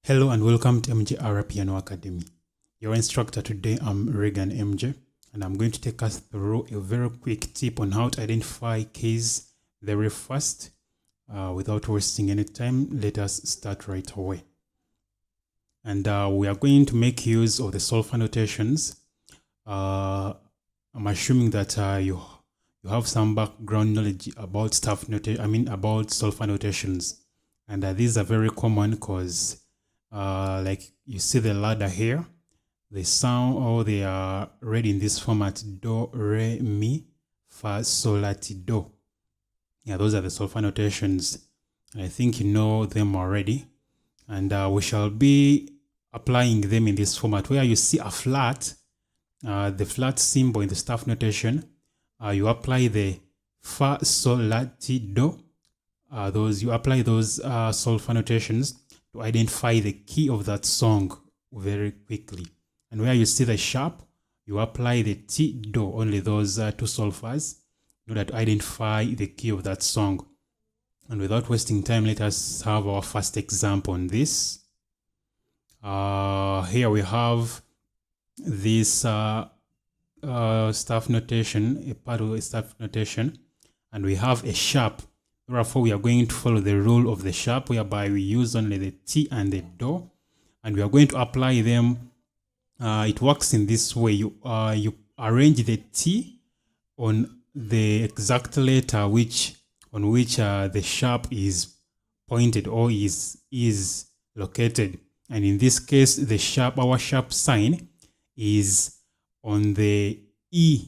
Hello and welcome to MJR Piano Academy. Your instructor today, I'm Regan MJ, and I'm going to take us through a very quick tip on how to identify keys very fast. Without wasting any time, let us start right away. And we are going to make use of the solfa notations. I'm assuming that you have some background knowledge about about solfa notations, and these are very common because like you see the ladder here, they sound or they are read in this format: do, re, mi, fa, sol, la, ti, do. Yeah, those are the solfa notations. I think you know them already, and we shall be applying them in this format where you see a flat, the flat symbol in the staff notation. You apply the fa, sol, la, ti, do. You apply those solfa notations to identify the key of that song very quickly. And where you see the sharp, you apply the ti, do, only those two solfas, in order to identify the key of that song. And without wasting time, let us have our first example on this. Here we have this staff notation, a part of a staff notation, and we have a sharp. Therefore, we are going to follow the rule of the sharp, whereby we use only the ti and the do, and we are going to apply them. It works in this way: you arrange the ti on the exact letter on which the sharp is pointed or is located. And in this case, our sharp sign is on the E.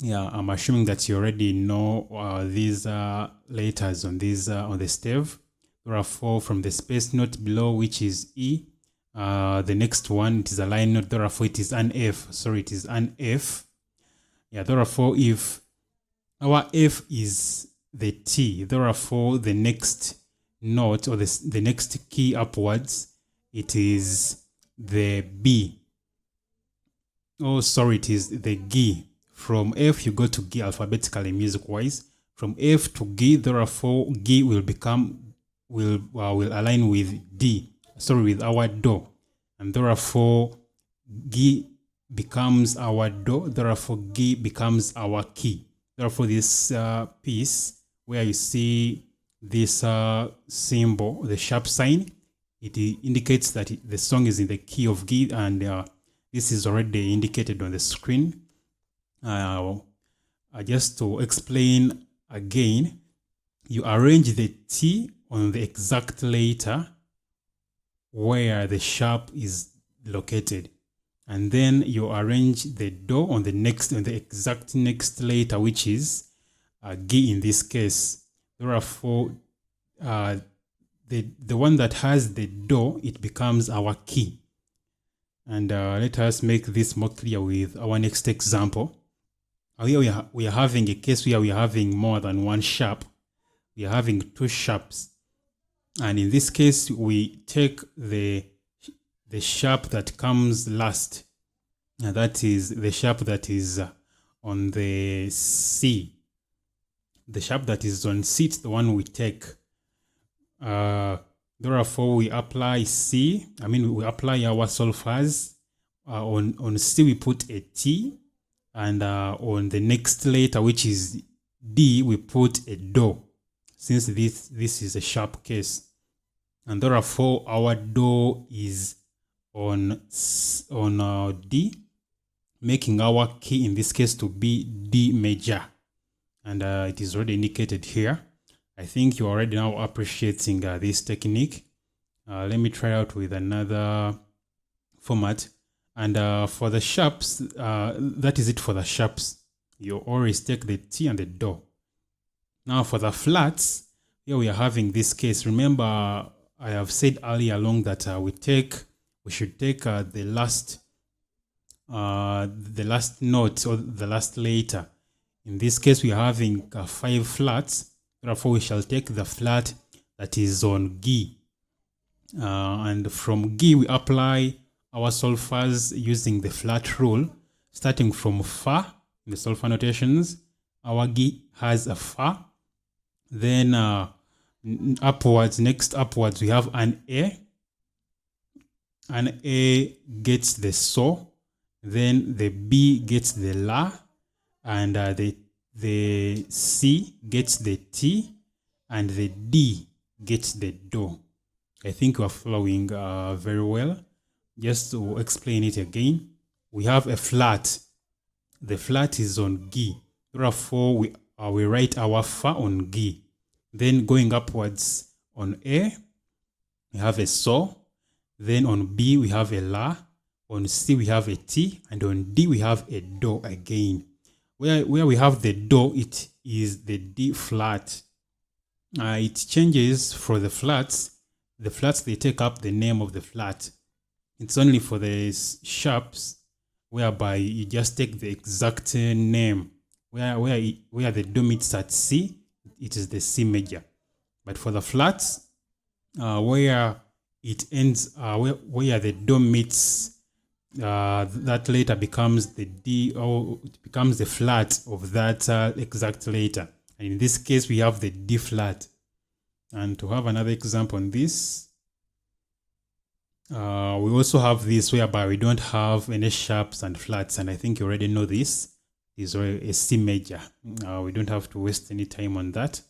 Yeah, I'm assuming that you already know these letters on the stave. There are four from the space note below, which is E. The next one, it is a line note. Therefore, it is an F. Sorry, it is an F. Yeah, therefore, if our F is the T, therefore the next note or the next key upwards, it is the B. Oh, sorry, it is the G. From F, you go to G alphabetically, music-wise. From F to G, therefore, G will align with D. Sorry, with our do, and therefore, G becomes our do. Therefore, G becomes our key. Therefore, this piece where you see this symbol, the sharp sign, it indicates that the song is in the key of G, and this is already indicated on the screen. Just to explain again, you arrange the T on the exact letter where the sharp is located, and then you arrange the do on the exact next letter, which is G in this case. Therefore, the one that has the do, it becomes our key. And let us make this more clear with our next example. Here we are having a case where we are having more than one sharp. We are having two sharps. And in this case, we take the sharp that comes last. And that is the sharp that is on the C. The sharp that is on C is the one we take. Therefore, we apply C. We apply our solfas. On C, we put a T. And on the next letter, which is D, we put a do, since this is a sharp case. And therefore, our do is on D, making our key in this case to be D major. And it is already indicated here. I think you're already now appreciating this technique. Let me try out with another format. And for the sharps, that is it for the sharps. You always take the T and the do. Now for the flats, here we are having this case. Remember, I have said earlier along that we should take the last note or the last letter. In this case, we are having 5 flats. Therefore, we shall take the flat that is on G. And from G, we apply our solfas using the flat rule, starting from fa in the solfa notations. Our G has a fa. Then next upwards, we have an A. an A gets the so, then the B gets the la, and the C gets the T, and the D gets the do. I think you are following very well. Just to explain it again, we have a flat. The flat is on G. Therefore, we write our fa on G. Then going upwards on A, we have a so. Then on B, we have a la. On C, we have a T. And on D, we have a do again. Where we have the do, it is the D flat. It changes for the flats. The flats, they take up the name of the flat. It's only for the sharps whereby you just take the exact name. Where the do meets at C, it is the C major. But for the flats, where it ends, where the do meets, that letter becomes the D, or it becomes the flat of that exact letter. And in this case, we have the D flat. And to have another example on this, we also have this whereby we don't have any sharps and flats, and I think you already know this is a C major. We don't have to waste any time on that.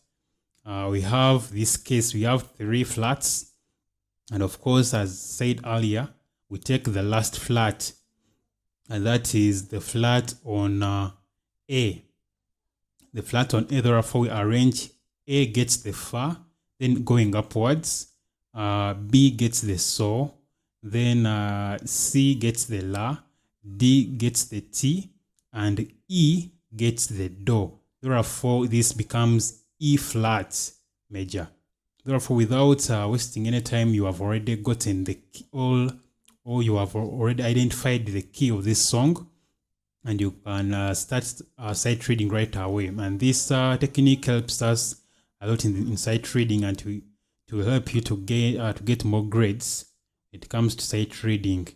We have this case, we have 3 flats, and of course, as said earlier, we take the last flat, and that is the flat on A. The flat on A, therefore we arrange A gets the fa, then going upwards, B gets the so, then C gets the la, D gets the T, and E gets the do. Therefore, this becomes E flat major. Therefore, without wasting any time, you have already gotten the key, or you have already identified the key of this song, and you can start sight reading right away. And this technique helps us a lot in sight reading, and to help you to get more grades when it comes to sight reading.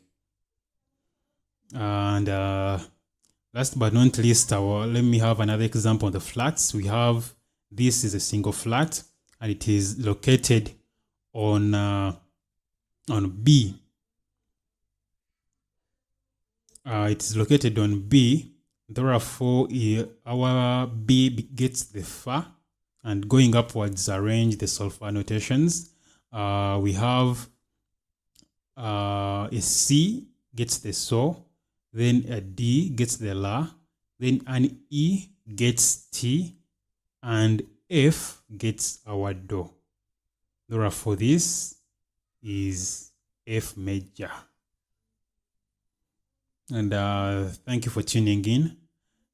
And last but not least, let me have another example on the flats. We have, this is a single flat, and it is located on B. It is located on B. Therefore, our B gets the fa, and going upwards, arrange the solfa notations. We have a C gets the so, then a D gets the la, then an E gets T, and F gets our do. Therefore, this is F major. And thank you for tuning in.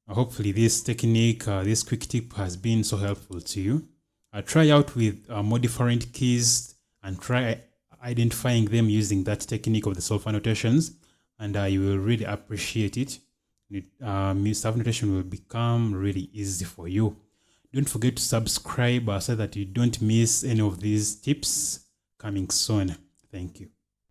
Hopefully this technique, this quick tip has been so helpful to you. Try out with more different keys and try identifying them using that technique of the solfa notations, and you will really appreciate it. Solfa notation will become really easy for you. Don't forget to subscribe so that you don't miss any of these tips coming soon. Thank you.